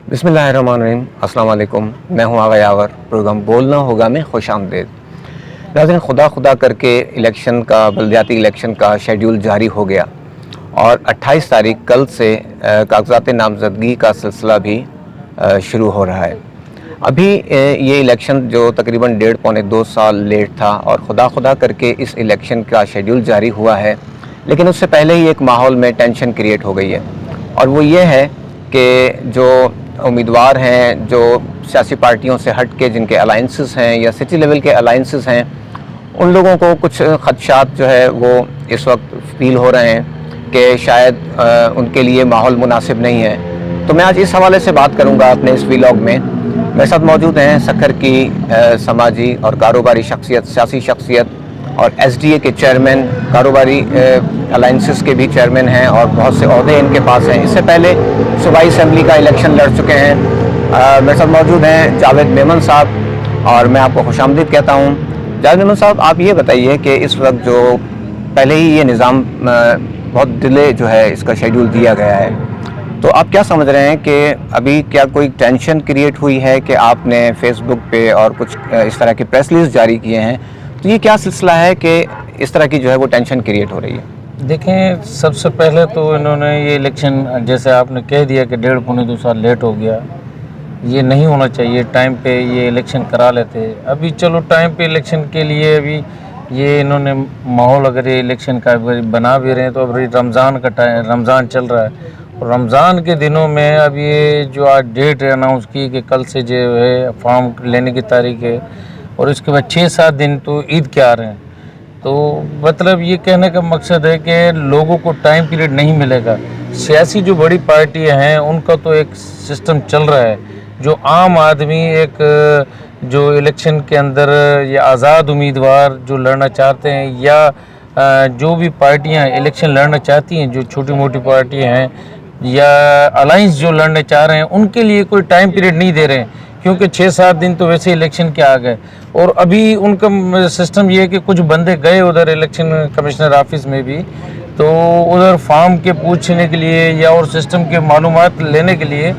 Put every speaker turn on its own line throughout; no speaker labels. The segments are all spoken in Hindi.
बिस्मिल्लाहिर्रहमानिर्रहीम। अस्सलाम वालेकुम। मैं हूं आगा यावर। प्रोग्राम बोलना होगा में खुश आमदेद। नाज़रीन, खुदा करके इलेक्शन का, बल्दियाती इलेक्शन का शेड्यूल जारी हो गया और 28 तारीख कल से कागजात नामज़दगी का सिलसिला भी शुरू हो रहा है। अभी ये इलेक्शन जो तकरीबन डेढ़ पौने 2 साल लेट था और खुदा करके इस इलेक्शन का शेड्यूल जारी हुआ है, लेकिन उससे पहले ही एक माहौल में टेंशन क्रिएट हो गई है। और वो ये है कि जो उम्मीदवार हैं, जो सियासी पार्टियों से हट के जिनके अलाइंसेस हैं या सिटी लेवल के अलाइंसेस हैं, उन लोगों को कुछ खदशात जो है वो इस वक्त फील हो रहे हैं कि शायद उनके लिए माहौल मुनासिब नहीं है। तो मैं आज इस हवाले से बात करूंगा अपने इस व्लॉग में। मेरे साथ मौजूद हैं सक्खर की समाजी और कारोबारी शख्सियत, सियासी शख्सियत और SDA के चेयरमैन, कारोबारी अलाइंसेस के भी चेयरमैन हैं और बहुत से ओहदे इनके पास हैं। इससे पहले सूबाई असम्बली का इलेक्शन लड़ चुके हैं। मेरे साथ मौजूद हैं जावेद मेमन साहब और मैं आपको खुशामदीद कहता हूँ। जावेद मेमन साहब, आप ये बताइए कि इस वक्त जो पहले ही ये निज़ाम बहुत डिले जो है इसका शेड्यूल दिया गया है, तो आप क्या समझ रहे हैं कि अभी क्या कोई टेंशन क्रिएट हुई है कि आपने फेसबुक पे और कुछ इस तरह के प्रेस रिलीज जारी किए हैं, तो ये क्या सिलसिला है कि इस तरह की जो है वो टेंशन क्रिएट हो रही है?
देखें, सबसे पहले तो इन्होंने ये इलेक्शन, जैसे आपने कह दिया कि डेढ़ पौने 2 साल लेट हो गया, ये नहीं होना चाहिए। टाइम पे ये इलेक्शन करा लेते। अभी चलो टाइम पे इलेक्शन के लिए अभी ये इन्होंने माहौल, अगर ये इलेक्शन का बना भी रहे हैं तो अभी रमज़ान का टाइम, रमज़ान चल रहा है और रमज़ान के दिनों में अब ये जो आज डेट अनाउंस की कि कल से जो है फॉर्म लेने की तारीख है और इसके बाद 6-7 दिन तो ईद के आ रहे हैं। तो मतलब ये कहने का मकसद है कि लोगों को टाइम पीरियड नहीं मिलेगा। सियासी जो बड़ी पार्टियां हैं उनका तो एक सिस्टम चल रहा है, जो आम आदमी एक जो इलेक्शन के अंदर या आज़ाद उम्मीदवार जो लड़ना चाहते हैं या जो भी पार्टियां इलेक्शन लड़ना चाहती हैं, जो छोटी मोटी पार्टियां हैं या अलाइंस जो लड़ने चाह रहे हैं, उनके लिए कोई टाइम पीरियड नहीं दे रहे हैं, क्योंकि 6-7 दिन तो वैसे इलेक्शन के आ गए। और अभी उनका सिस्टम ये है कि कुछ बंदे गए उधर इलेक्शन कमिश्नर ऑफिस में भी, तो उधर फॉर्म के पूछने के लिए या और सिस्टम के मालूमात लेने के लिए,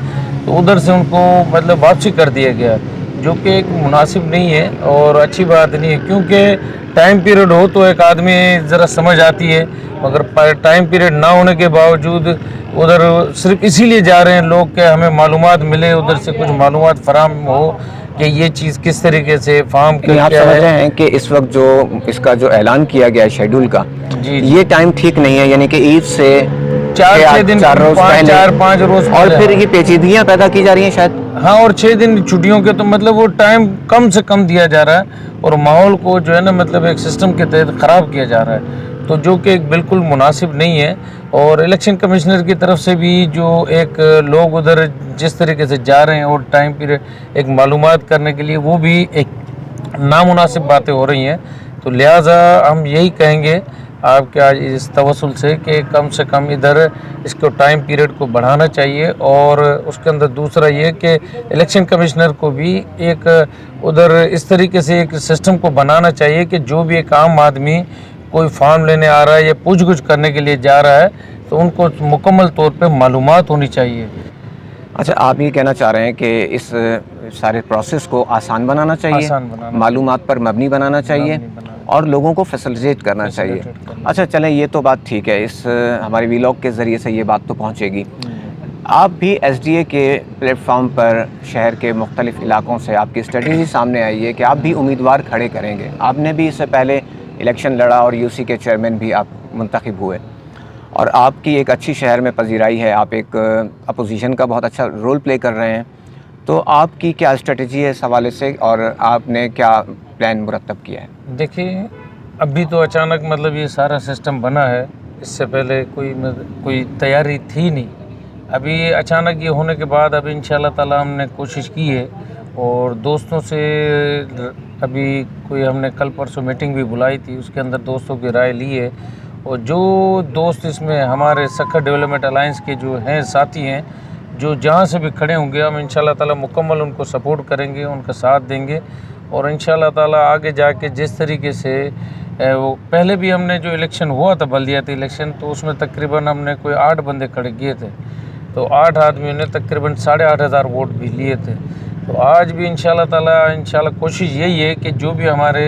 तो उधर से उनको मतलब वापसी कर दिया गया, जो कि एक मुनासिब नहीं है और अच्छी बात नहीं है। क्योंकि टाइम पीरियड हो तो एक आदमी ज़रा समझ आती है, मगर टाइम पीरियड ना होने के बावजूद उधर सिर्फ इसीलिए जा रहे हैं लोग कि हमें मालूमात मिले, उधर से कुछ मालूमात फराहम हो कि ये चीज़ किस तरीके से फॉर्म
क्या आप समझ रहे हैं कि इस वक्त जो इसका जो ऐलान किया गया है शेड्यूल का,
जी
ये टाइम ठीक नहीं है? यानी कि ईद से
4-6 दिन, 4-5 रोज,
और फिर ये पेचीदगियाँ पैदा की जा रही हैं शायद।
हाँ, और 6 दिन छुट्टियों के, तो मतलब वो टाइम कम से कम दिया जा रहा है और माहौल को जो है ना, मतलब एक सिस्टम के तहत ख़राब किया जा रहा है, तो जो कि एक बिल्कुल मुनासिब नहीं है। और इलेक्शन कमिश्नर की तरफ से भी जो एक लोग उधर जिस तरीके से जा रहे हैं और टाइम पीरियड एक मालूमात करने के लिए, वो भी एक नामुनासिब बातें हो रही हैं। तो लिहाजा हम यही कहेंगे आपके आज इस तवस्सुल से कि कम से कम इधर इसको टाइम पीरियड को बढ़ाना चाहिए। और उसके अंदर दूसरा ये कि इलेक्शन कमिश्नर को भी एक उधर इस तरीके से एक सिस्टम को बनाना चाहिए कि जो भी एक आम आदमी कोई फॉर्म लेने आ रहा है या पूछ-गुछ करने के लिए जा रहा है, तो उनको मुकम्मल तौर पे मालूमात होनी चाहिए।
अच्छा, आप ये कहना चाह रहे हैं कि इस सारे प्रोसेस को आसान बनाना चाहिए, मालूमात पर मबनी बनाना चाहिए और लोगों को फैसिलिटेट करना चाहिए। अच्छा चलें, ये तो बात ठीक है, इस हमारे व्लॉग के ज़रिए से ये बात तो पहुँचेगी। आप भी SDA के प्लेटफॉर्म पर शहर के मुख्तलिफ़ इलाकों से आपकी स्ट्रेटजी सामने आई है कि आप भी उम्मीदवार खड़े करेंगे। आपने भी इससे पहले इलेक्शन लड़ा और UC के चेयरमैन भी आप मुंतखब हुए और आपकी एक अच्छी शहर में पजीराई है। आप एक अपोजिशन का बहुत अच्छा रोल प्ले कर रहे हैं। तो आपकी क्या स्ट्रेटजी है इस हवाले से और आपने क्या प्लान मुरतब किया है?
देखिए, अभी तो अचानक मतलब ये सारा सिस्टम बना है, इससे पहले कोई तैयारी थी नहीं। अभी अचानक ये होने के बाद अब इंशाल्लाह ताला हमने कोशिश की है और दोस्तों से अभी कोई हमने कल परसों मीटिंग भी बुलाई थी, उसके अंदर दोस्तों की राय ली है। और जो दोस्त इसमें हमारे सक्खर डेवलपमेंट अलायंस के जो हैं साथी हैं, जो जहाँ से भी खड़े होंगे, हम इंशाल्लाह ताला मुकम्मल उनको सपोर्ट करेंगे, उनका साथ देंगे। और इंशाल्लाह ताला आगे जाके जिस तरीके से वो पहले भी हमने जो इलेक्शन हुआ था बल्दियाती इलेक्शन, तो उसमें तकरीबन हमने कोई 8 बंदे खड़े किए थे। तो 8 आदमियों ने तकरीबन 8,500 वोट भी लिए थे। तो आज भी इंशाल्लाह कोशिश यही है कि जो भी हमारे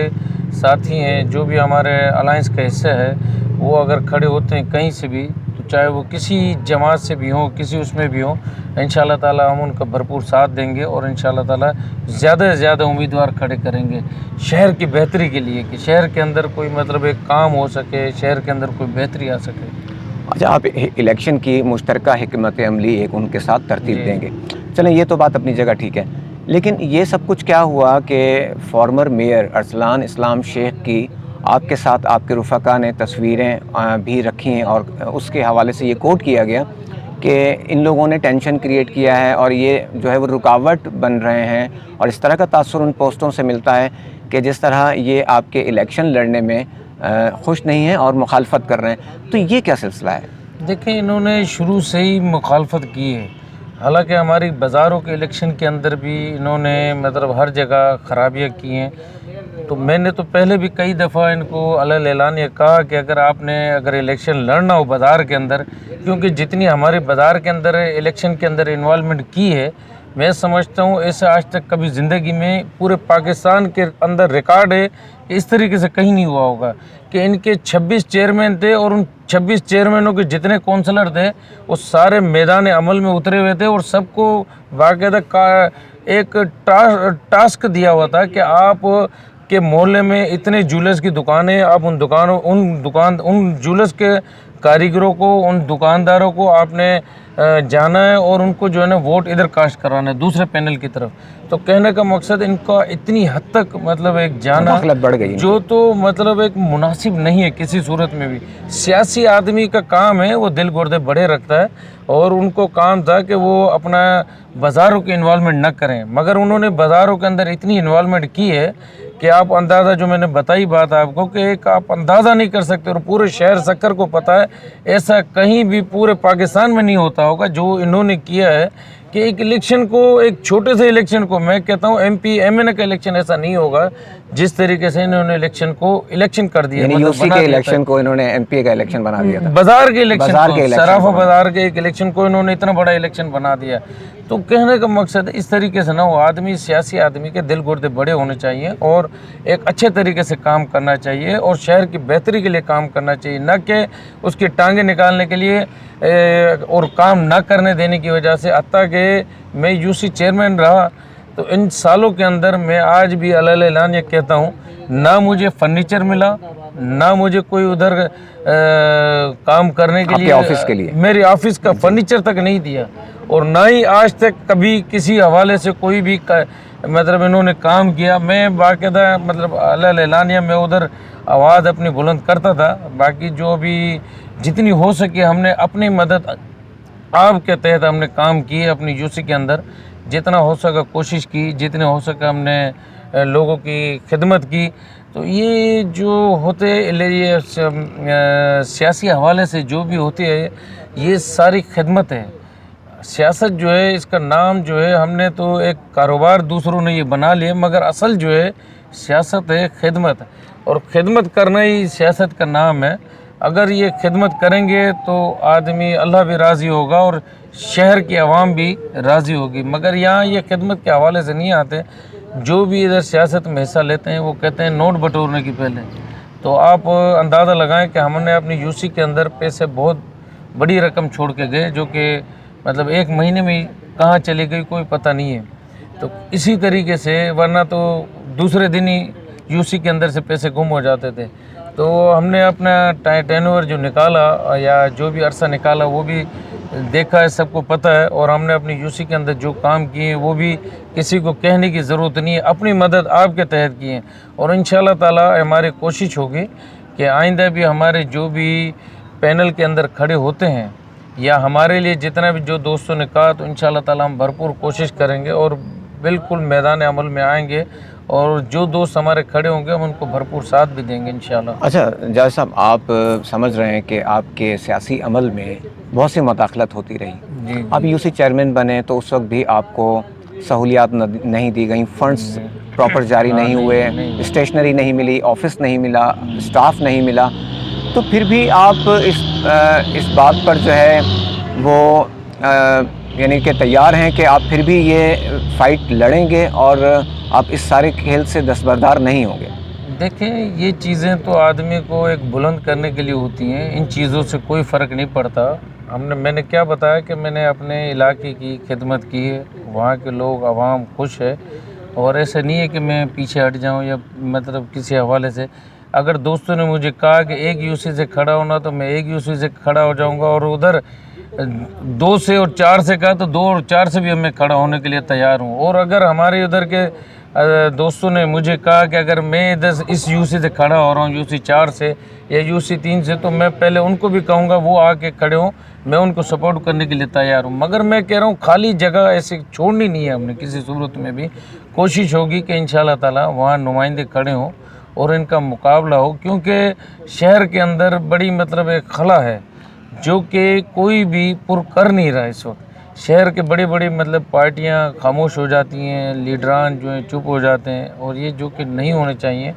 साथी हैं, जो भी हमारे अलायंस का हिस्सा है, वो अगर खड़े होते हैं कहीं से भी, तो चाहे वो किसी जमात से भी हों, किसी उसमें भी हों, इंशाल्लाह ताला हम उनका भरपूर साथ देंगे और इंशाल्लाह ताला ज़्यादा से ज़्यादा उम्मीदवार खड़े करेंगे शहर की बेहतरी के लिए, कि शहर के अंदर कोई मतलब एक काम हो सके, शहर के अंदर कोई बेहतरी आ सके।
अच्छा, आप इलेक्शन की मुश्तरका हिकमत अमली एक उनके साथ तरतीब
जी।
देंगे। चलें, ये तो बात अपनी जगह ठीक है, लेकिन ये सब कुछ क्या हुआ कि फॉर्मर मेयर अरसलान इस्लाम शेख की आपके साथ आपके रुफ़का ने तस्वीरें भी रखी हैं और उसके हवाले से ये कोट किया गया कि इन लोगों ने टेंशन क्रिएट किया है और ये जो है वो रुकावट बन रहे हैं, और इस तरह का तासुर उन पोस्टों से मिलता है कि जिस तरह ये आपके इलेक्शन लड़ने में खुश नहीं हैं और मुखालफत कर रहे हैं। तो ये क्या सिलसिला है?
देखिए, इन्होंने शुरू से ही मुखालफत की है। हालांकि हमारी बाज़ारों के इलेक्शन के अंदर भी इन्होंने मतलब हर जगह खराबियाँ की हैं। तो मैंने तो पहले भी कई दफ़ा इनको अलग ऐलान ये कहा कि अगर इलेक्शन लड़ना हो बाज़ार के अंदर, क्योंकि जितनी हमारे बाज़ार के अंदर इलेक्शन के अंदर इन्वॉल्वमेंट की है, मैं समझता हूँ ऐसे आज तक कभी ज़िंदगी में पूरे पाकिस्तान के अंदर रिकॉर्ड है, इस तरीके से कहीं नहीं हुआ होगा कि इनके 26 चेयरमैन थे और उन 26 चेयरमैनों के जितने कौंसलर थे वो सारे मैदान अमल में उतरे हुए थे और सबको बाकायदा एक टास्क दिया हुआ था कि आप के मोहल्ले में इतने ज्वेलर्स की दुकानें, आप उन ज्वेलर्स के कारीगरों को, उन दुकानदारों को आपने जाना है और उनको जो है ना वोट इधर कास्ट कराना है दूसरे पैनल की तरफ। तो कहने का मकसद इनका इतनी हद तक मतलब एक जाना
बढ़ गई
जो तो मतलब एक मुनासिब नहीं है किसी सूरत में भी। सियासी आदमी का काम है वो दिल गुर्दे बड़े रखता है और उनको काम था कि वो अपना बाज़ारों की इन्वॉल्वमेंट न करें, मगर उन्होंने बाज़ारों के अंदर इतनी इन्वॉल्वमेंट की है कि आप अंदाज़ा, जो मैंने बताई बात आपको, कि एक आप अंदाज़ा नहीं कर सकते और पूरे शहर शक्कर को पता है, ऐसा कहीं भी पूरे पाकिस्तान में नहीं होता होगा जो इन्होंने किया है कि एक इलेक्शन को, एक छोटे से इलेक्शन को, मैं कहता हूँ MP MNA का इलेक्शन ऐसा नहीं होगा जिस तरीके से इन्होंने इलेक्शन कर दिया।
यानी यूसी के इलेक्शन को इन्होंने MP का इलेक्शन बना दिया था,
बाजार के इलेक्शन को, सराफा बाजार के एक इलेक्शन को इन्होंने इतना बड़ा इलेक्शन बना दिया। तो कहने का मकसद इस तरीके से ना हो, आदमी, सियासी आदमी के दिल गुर्दे बड़े होने चाहिए और एक अच्छे तरीके से काम करना चाहिए और शहर की बेहतरी के लिए काम करना चाहिए, न कि उसकी टांगें निकालने के लिए और काम ना करने देने की वजह से। हत्ता कि मैं यूसी चेयरमैन रहा तो इन सालों के अंदर मैं आज भी अलग ऐलान ये कहता हूँ, ना मुझे फर्नीचर मिला, ना मुझे कोई उधर काम करने के लिए,
ऑफिस के लिए
मेरे ऑफिस का फर्नीचर तक नहीं दिया, और ना ही आज तक कभी किसी हवाले से कोई भी मतलब इन्होंने काम किया। मैं बाकायदा मतलब अलग ऐलानिया मैं उधर आवाज़ अपनी बुलंद करता था। बाकी जो भी जितनी हो सके हमने अपनी मदद आपके तहत हमने काम किए, अपनी यूसी के अंदर जितना हो सका कोशिश की, जितने हो सका हमने लोगों की खिदमत की। तो ये जो होते ये सियासी हवाले से जो भी होती है, ये सारी खिदमत है। सियासत जो है, इसका नाम जो है, हमने तो एक कारोबार दूसरों ने ये बना लिया, मगर असल जो है सियासत है खिदमत, और खिदमत करना ही सियासत का नाम है। अगर ये खिदमत करेंगे तो आदमी, अल्लाह भी राज़ी होगा और शहर की आवाम भी राज़ी होगी। मगर यहाँ ये खिदमत के हवाले से नहीं आते। जो भी इधर सियासत में हिस्सा लेते हैं वो कहते हैं नोट बटोरने की पहले। तो आप अंदाज़ा लगाएं कि हमने अपनी यूसी के अंदर पैसे बहुत बड़ी रकम छोड़ के गए, जो कि मतलब एक महीने में कहाँ चली गई कोई पता नहीं है। तो इसी तरीके से, वरना तो दूसरे दिन ही यूसी के अंदर से पैसे गुम हो जाते थे। तो हमने अपना टर्नओवर जो निकाला या जो भी अरसा निकाला वो भी देखा है, सबको पता है, और हमने अपनी यूसी के अंदर जो काम किए हैं वो भी किसी को कहने की ज़रूरत नहीं है, अपनी मदद आपके तहत की है। और इंशाल्लाह ताला हमारी कोशिश होगी कि आइंदा भी हमारे जो भी पैनल के अंदर खड़े होते हैं या हमारे लिए जितना भी जो दोस्तों ने कहा, तो इंशाल्लाह ताला हम भरपूर कोशिश करेंगे और बिल्कुल मैदान अमल में आएंगे, और जो दोस्त हमारे खड़े होंगे हम उनको भरपूर साथ भी देंगे इंशाल्लाह।
अच्छा जावेद साहब, आप समझ रहे हैं कि आपके सियासी अमल में बहुत सी मुदाखलत होती रही। आप यूसी चेयरमैन बने तो उस वक्त भी आपको सहूलियात नहीं दी गई, फंड्स प्रॉपर जारी नहीं हुए, स्टेशनरी नहीं मिली, ऑफिस नहीं मिला, स्टाफ नहीं मिला। तो फिर भी आप इस बात पर जो है वो यानी कि तैयार हैं कि आप फिर भी ये फ़ाइट लड़ेंगे और आप इस सारे खेल से दस्तबरदार नहीं होंगे?
देखें, ये चीज़ें तो आदमी को एक बुलंद करने के लिए होती हैं, इन चीज़ों से कोई फ़र्क नहीं पड़ता। मैंने क्या बताया कि मैंने अपने इलाके की खिदमत की है, वहाँ के लोग आवाम खुश है, और ऐसा नहीं है कि मैं पीछे हट जाऊँ या मतलब किसी हवाले से। अगर दोस्तों ने मुझे कहा कि एक यूसी से खड़ा होना, तो मैं एक यूसी से खड़ा हो जाऊँगा, और उधर 2 से और 4 से कहा तो 2 और 4 से भी मैं खड़ा होने के लिए तैयार हूँ। और अगर हमारे उधर के दोस्तों ने मुझे कहा कि अगर मैं इधर इस यूसी से खड़ा हो रहा हूँ, यूसी 4 से या यूसी 3 से, तो मैं पहले उनको भी कहूँगा वो आके खड़े हों, मैं उनको सपोर्ट करने के लिए तैयार हूँ। मगर मैं कह रहा हूँ खाली जगह ऐसे छोड़नी नहीं है हमने किसी सूरत में भी। कोशिश होगी कि इंशाल्लाह ताला वहाँ नुमाइंदे खड़े हों और इनका मुकाबला हो, क्योंकि शहर के अंदर बड़ी मतलब एक खला है जो कि कोई भी पुर कर नहीं रहा इस वक्त। शहर के बड़ी बड़ी मतलब पार्टियां खामोश हो जाती हैं, लीडरान जो हैं चुप हो जाते हैं, और ये जो कि नहीं होने चाहिए।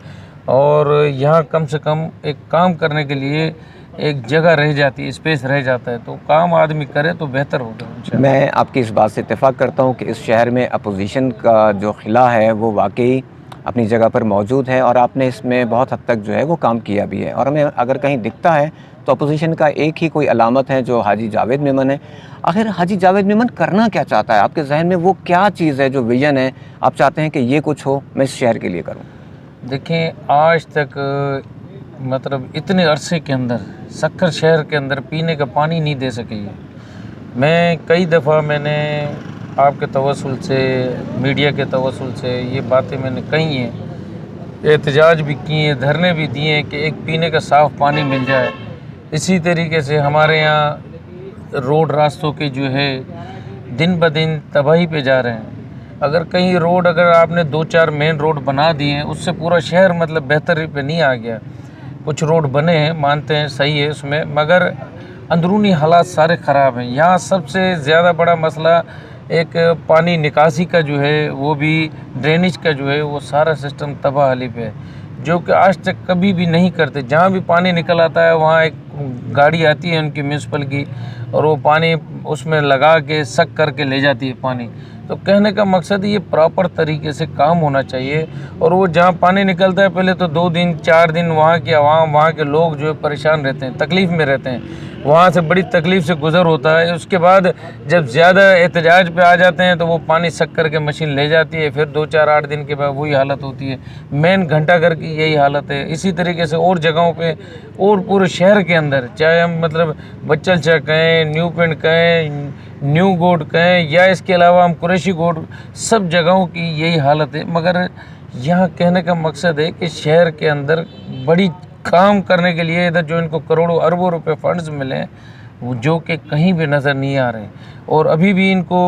और यहाँ कम से कम एक काम करने के लिए एक जगह रह जाती है, स्पेस रह जाता है, तो काम आदमी करे तो बेहतर होगा इंशाल्लाह।
मैं आपकी इस बात से इत्तेफाक करता हूँ कि इस शहर में अपोजिशन का जो खिला है वो वाकई अपनी जगह पर मौजूद है, और आपने इसमें बहुत हद तक जो है वो काम किया भी है। और हमें अगर कहीं दिखता है तो अपोजिशन का एक ही कोई अलामत है जो हाजी जावेद मेमन है। आखिर हाजी जावेद मेमन करना क्या चाहता है? आपके जहन में वो क्या चीज़ है, जो विज़न है, आप चाहते हैं कि ये कुछ हो, मैं इस शहर के लिए करूँ?
देखें, आज तक मतलब इतने अरसे के अंदर सक्खर शहर के अंदर पीने का पानी नहीं दे सके ये। मैं कई दफ़ा मैंने आपके तवस्सुल से, मीडिया के तवस्सुल से ये बातें मैंने कही हैं, एहतजाज भी किए हैं, धरने भी दिए हैं कि एक पीने का साफ़ पानी मिल जाए। इसी तरीके से हमारे यहाँ रोड रास्तों के जो है दिन ब दिन तबाही पे जा रहे हैं। अगर कहीं रोड, अगर आपने 2-4 मेन रोड बना दिए हैं, उससे पूरा शहर मतलब बेहतरी पे नहीं आ गया। कुछ रोड बने हैं, मानते हैं, सही है उसमें, मगर अंदरूनी हालात सारे ख़राब हैं। यहाँ सबसे ज़्यादा बड़ा मसला एक पानी निकासी का जो है, वो भी ड्रेनेज का जो है, वो सारा सिस्टम तबाह हाली पे है, जो कि आज तक कभी भी नहीं करते। जहाँ भी पानी निकल आता है वहाँ एक गाड़ी आती है उनकी म्यूनसिपल की, और वो पानी उसमें लगा के सक करके ले जाती है पानी। तो कहने का मकसद ये प्रॉपर तरीके से काम होना चाहिए। और वो जहाँ पानी निकलता है, पहले तो 2 दिन 4 दिन वहाँ की आवाम, वहाँ के लोग जो है परेशान रहते हैं, तकलीफ़ में रहते हैं, वहाँ से बड़ी तकलीफ़ से गुज़र होता है। उसके बाद जब ज़्यादा एहतजाज पे आ जाते हैं तो वो पानी सक करके मशीन ले जाती है, फिर 2-4-8 दिन के बाद वही हालत होती है। मेन घंटाघर की यही हालत है। इसी तरीके से और जगहों पे और पूरे शहर के अंदर, चाहे हम मतलब बच्चल चक कहें, न्यू पिंड कहें, न्यू गोड कहें, या इसके अलावा हम कुरैशी गोड, सब जगहों की यही हालत है। मगर यहाँ कहने का मकसद है कि शहर के अंदर बड़ी काम करने के लिए इधर जो इनको करोड़ों अरबों रुपए फंड्स मिले, जो कि कहीं भी नज़र नहीं आ रहे। और अभी भी इनको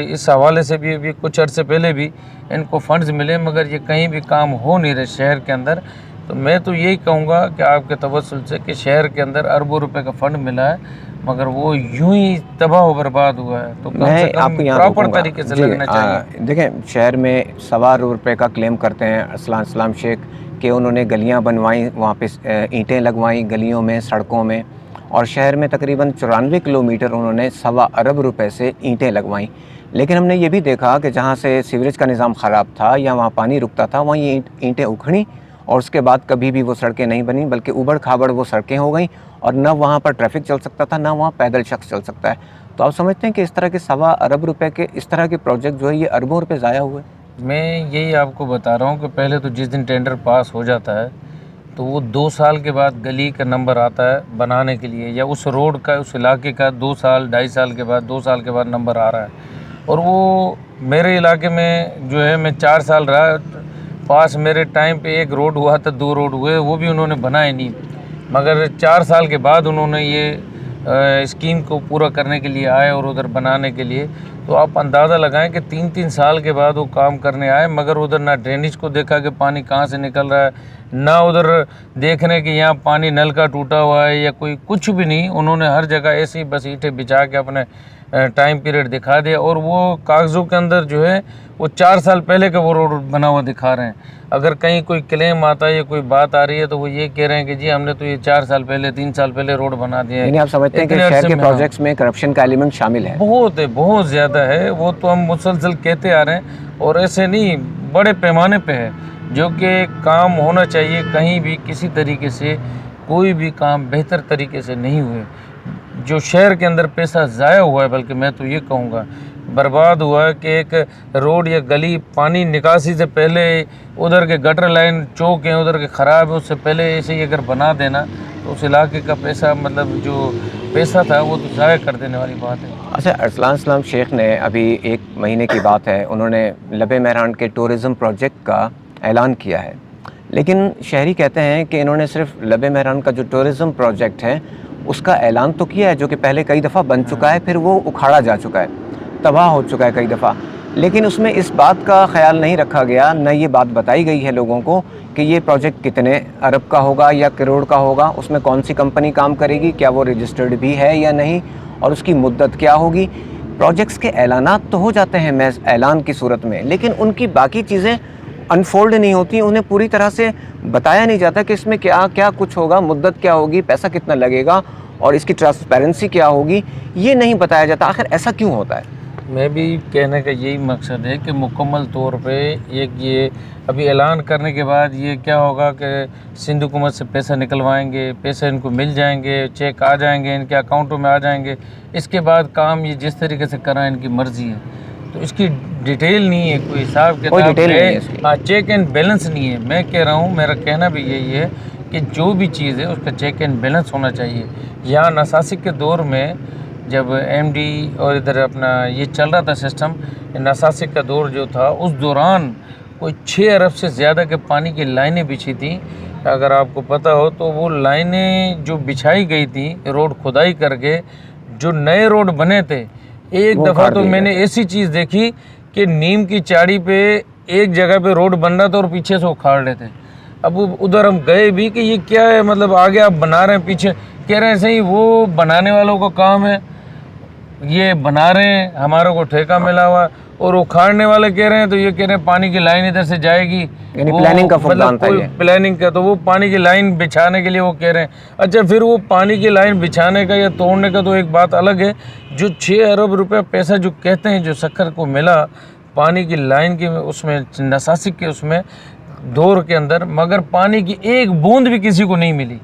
इस हवाले से भी अभी कुछ अर्से पहले भी इनको फंड्स मिले, मगर ये कहीं भी काम हो नहीं रहे शहर के अंदर। तो मैं तो यही कहूँगा कि आपके तवस्सुल से कि शहर के अंदर अरबों रुपए का फंड मिला है, मगर वो यूं ही तबाह व बर्बाद हुआ है। तो कम से
मैं
कम
आपको यहाँ
प्रॉपर
रोकूंगा
तरीके से
जी।
लगना चाहिए।
देखें, शहर में सवा अरब रुपए का क्लेम करते हैं असलाम शेख कि उन्होंने गलियाँ बनवाई, वहाँ पे ईंटें लगवाई गलियों में, सड़कों में, और शहर में तकरीबन 94 किलोमीटर उन्होंने सवा अरब रुपए से ईंटें लगवाई। लेकिन हमने ये भी देखा कि जहाँ से सीवरेज का निज़ाम ख़राब था या वहाँ पानी रुकता था, वहीं ये ईंटें उखड़ी, और उसके बाद कभी भी वो सड़कें नहीं बनी, बल्कि उबड़ खाबड़ वो सड़कें हो गई, और न वहाँ पर ट्रैफिक चल सकता था, ना वहाँ पैदल शख्स चल सकता है। तो आप समझते हैं कि इस तरह के सवा अरब रुपए के इस तरह के प्रोजेक्ट जो है ये अरबों रुपए ज़ाया हुए?
मैं यही आपको बता रहा हूँ कि पहले तो जिस दिन टेंडर पास हो जाता है तो वो 2 साल के बाद गली का नंबर आता है बनाने के लिए, या उस रोड का, उस इलाके का 2 साल 2.5 साल के बाद, 2 साल के बाद नंबर आ रहा है। और वो मेरे इलाके में जो है, मैं 4 साल रहा पास, मेरे टाइम पे 1 रोड हुआ था, 2 रोड हुए, वो भी उन्होंने बनाए नहीं। मगर 4 साल के बाद उन्होंने ये स्कीम को पूरा करने के लिए आए और उधर बनाने के लिए। तो आप अंदाज़ा लगाएं कि 3-3 साल के बाद वो काम करने आए, मगर उधर ना ड्रेनेज को देखा कि पानी कहाँ से निकल रहा है, ना उधर देखने कि यहाँ पानी नल का टूटा हुआ है या कोई कुछ भी नहीं। उन्होंने हर जगह ऐसे ही बस ईंटें बिछा के अपने टाइम पीरियड दिखा दिया, और वो कागज़ों के अंदर जो है वो 4 साल पहले का वो रोड बना हुआ दिखा रहे हैं। अगर कहीं कोई क्लेम आता है या कोई बात आ रही है तो वो ये कह रहे हैं कि जी हमने तो ये 4 साल पहले 3 साल पहले रोड बना दिया है।
यानी आप समझते हैं कि
इतने
शहर
अरसे
के
में, हाँ,
प्रोजेक्ट्स में करप्शन का एलिमेंट शामिल है?
बहुत है, बहुत ज़्यादा है। वो तो हम मुसलसल कहते आ रहे हैं, और ऐसे नहीं, बड़े पैमाने पे है, जो कि काम होना चाहिए। कहीं भी किसी तरीके से कोई भी काम बेहतर तरीके से नहीं हुए। जो शहर के अंदर पैसा ज़ाया हुआ है, बल्कि मैं तो ये कहूँगा बर्बाद हुआ है, कि एक रोड या गली पानी निकासी से पहले उधर के गटर लाइन चौक हैं उधर के ख़राब है, उससे पहले ऐसे ही अगर बना देना तो उस इलाके का पैसा, मतलब जो पैसा था वो तो ज़ाया कर देने वाली बात है।
अच्छा, अरसलान इस्लाम शेख ने अभी 1 महीने की बात है, उन्होंने लबे महरान के टूरिज़म प्रोजेक्ट का ऐलान किया है, लेकिन शहरी कहते हैं कि इन्होंने सिर्फ लबे महरान का जो टूरिज़म प्रोजेक्ट है उसका ऐलान तो किया है, जो कि पहले कई दफ़ा बन चुका है, फिर वो उखाड़ा जा चुका है, तबाह हो चुका है कई दफ़ा, लेकिन उसमें इस बात का ख्याल नहीं रखा गया, न ये बात बताई गई है लोगों को कि ये प्रोजेक्ट कितने अरब का होगा या करोड़ का होगा, उसमें कौन सी कंपनी काम करेगी, क्या वो रजिस्टर्ड भी है या नहीं, और उसकी मुद्दत क्या होगी। प्रोजेक्ट्स के ऐलानात तो हो जाते हैं महज ऐलान की सूरत में, लेकिन उनकी बाकी चीज़ें अनफोल्ड नहीं होती, उन्हें पूरी तरह से बताया नहीं जाता कि इसमें क्या क्या कुछ होगा, मुद्दत क्या होगी, पैसा कितना लगेगा और इसकी ट्रांसपेरेंसी क्या होगी, ये नहीं बताया जाता। आखिर ऐसा क्यों होता है?
मैं भी कहने का यही मकसद है कि मुकम्मल तौर पे एक ये अभी ऐलान करने के बाद ये क्या होगा कि सिंध हुकूमत से पैसा निकलवाएंगे, पैसे इनको मिल जाएंगे, चेक आ जाएंगे, इनके अकाउंटों में आ जाएंगे, इसके बाद काम ये जिस तरीके से कराएं इनकी मर्ज़ी है। तो इसकी डिटेल नहीं है, कोई हिसाब किताब है, हाँ, चेक एंड बैलेंस नहीं है। मैं कह रहा हूँ, मेरा कहना भी यही है कि जो भी चीज़ है उसका चेक एंड बैलेंस होना चाहिए। यहाँ नासासिक के दौर में जब एमडी और इधर अपना ये चल रहा था सिस्टम, नासासिक का दौर जो था, उस दौरान कोई 6 अरब से ज़्यादा के पानी की लाइनें बिछी थी। अगर आपको पता हो तो वो लाइनें जो बिछाई गई थी रोड खुदाई करके, जो नए रोड बने थे, एक दफ़ा तो मैंने ऐसी चीज़ देखी कि नीम की चाड़ी पे एक जगह पे रोड बन रहा था और पीछे से उखाड़ रहे थे। अब उधर हम गए भी कि ये क्या है, मतलब आगे आप बना रहे हैं, पीछे कह रहे हैं सही वो बनाने वालों का काम है, ये बना रहे हैं, हमारे को ठेका मिला हुआ, और उखाड़ने वाले कह रहे हैं तो ये कह रहे हैं पानी की लाइन इधर से जाएगी,
यानी प्लानिंग का फुकदान था ये।
प्लानिंग का, तो वो पानी की लाइन बिछाने के लिए वो कह रहे हैं। अच्छा, फिर वो पानी की लाइन बिछाने का या तोड़ने का तो एक बात अलग है। जो 6 अरब रुपया पैसा जो कहते हैं जो सक्कर को मिला पानी की लाइन के उसमें, नासासिक के उसमें दौर के अंदर, मगर पानी की एक बूंद भी किसी को नहीं मिली।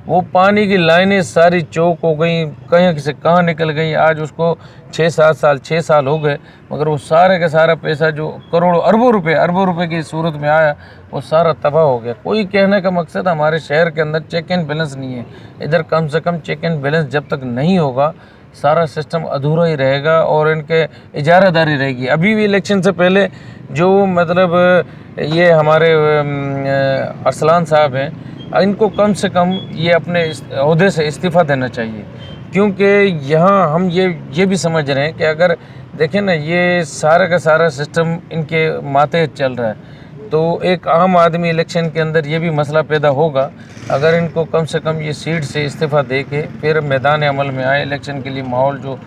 वो पानी की लाइनें सारी चौक हो गई, कहीं से कहाँ निकल गई। आज उसको 6 साल हो गए, मगर वो सारे का सारा पैसा जो करोड़ों अरबों रुपए की सूरत में आया, वो सारा तबाह हो गया। कोई कहने का मकसद हमारे शहर के अंदर चेक एंड बैलेंस नहीं है। इधर कम से कम चेक एंड बैलेंस जब तक नहीं होगा, सारा सिस्टम अधूरा ही रहेगा और इनके इजारादारी रहेगी। अभी भी इलेक्शन से पहले जो मतलब ये हमारे अरसलान साहब हैं, इनको कम से कम ये अपने ओहदे से इस्तीफ़ा देना चाहिए, क्योंकि यहाँ हम ये भी समझ रहे हैं कि अगर देखें ना, ये सारा का सारा सिस्टम इनके माथे चल रहा है, तो एक आम आदमी इलेक्शन के अंदर ये भी मसला पैदा होगा। अगर इनको कम से कम ये सीट से इस्तीफ़ा दे के फिर मैदान अमल में आए, इलेक्शन के लिए माहौल जो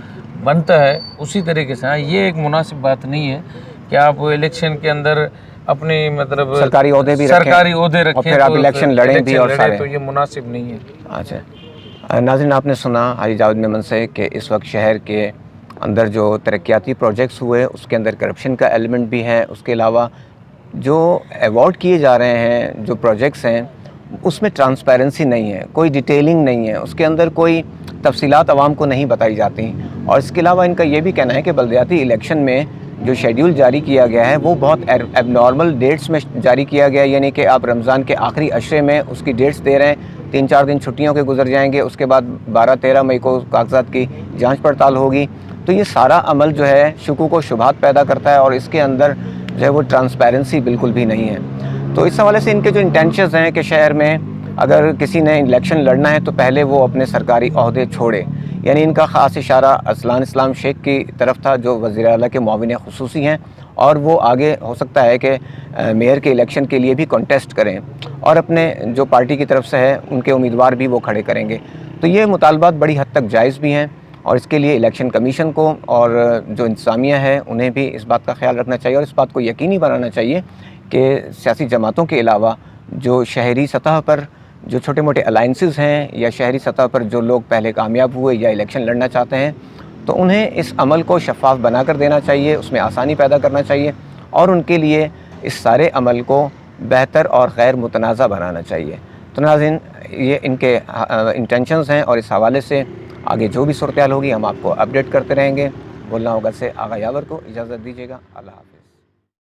बनता है उसी तरीके से आए। ये एक मुनासिब बात नहीं है कि आप इलेक्शन के अंदर अपनी मतलब
सरकारी ओहदे रखें और फिर आप इलेक्शन लड़ें भी और सारे,
तो ये मुनासिब नहीं है।
अच्छा नाज़रीन, आपने सुना हाजी जावेद मेमन से कि इस वक्त शहर के अंदर जो तरक्याती प्रोजेक्ट्स हुए उसके अंदर करप्शन का एलिमेंट भी है। उसके अलावा जो अवार्ड किए जा रहे हैं, जो प्रोजेक्ट्स हैं, उसमें ट्रांसपेरेंसी नहीं है, कोई डिटेलिंग नहीं है, उसके अंदर कोई तफसीलात आवाम को नहीं बताई जाती। और इसके अलावा इनका ये भी कहना है कि बल्दियाती इलेक्शन में जो शेड्यूल जारी किया गया है वो बहुत एबनॉर्मल डेट्स में जारी किया गया है, यानी कि आप रमज़ान के आखिरी अशरे में उसकी डेट्स दे रहे हैं। 3-4 दिन छुट्टियों के गुजर जाएंगे, उसके बाद 12-13 मई को कागजात की जांच पड़ताल होगी। तो ये सारा अमल जो है शुकूक व शुबहात पैदा करता है और इसके अंदर जो है वो ट्रांसपेरेंसी बिल्कुल भी नहीं है। तो इस हवाले से इनके जो इंटेंशंस हैं कि शहर में अगर किसी ने इलेक्शन लड़ना है तो पहले वो अपने सरकारी ओहदे छोड़े, यानी इनका ख़ास इशारा अरसलान इस्लाम शेख की तरफ था जो वज़ीर आला के मुआविन ख़ुसूसी हैं, और वो आगे हो सकता है कि मेयर के इलेक्शन के लिए भी कॉन्टेस्ट करें और अपने जो पार्टी की तरफ से है उनके उम्मीदवार भी वो खड़े करेंगे। तो ये मुतालबात बड़ी हद तक जायज़ भी हैं और इसके लिए इलेक्शन कमीशन को और जो इंतज़ामिया है उन्हें भी इस बात का ख्याल रखना चाहिए और इस बात को यकीनी बनाना चाहिए कि सियासी जमातों के अलावा जो शहरी सतह पर जो छोटे मोटे अलाइंसेस हैं या शहरी सतह पर जो लोग पहले कामयाब हुए या इलेक्शन लड़ना चाहते हैं, तो उन्हें इस अमल को शफ़ाफ़ बना कर देना चाहिए, उसमें आसानी पैदा करना चाहिए और उनके लिए इस सारे अमल को बेहतर और गैर मुतनाज़ा बनाना चाहिए। तो नाज़रीन, ये इनके इंटेंशंस हैं और इस हवाले से आगे जो भी सूरत हाल होगी हम आपको अपडेट करते रहेंगे। बोलना होगा से आगा यावर को इजाज़त दीजिएगा। अल्लाह हाफ़िज़।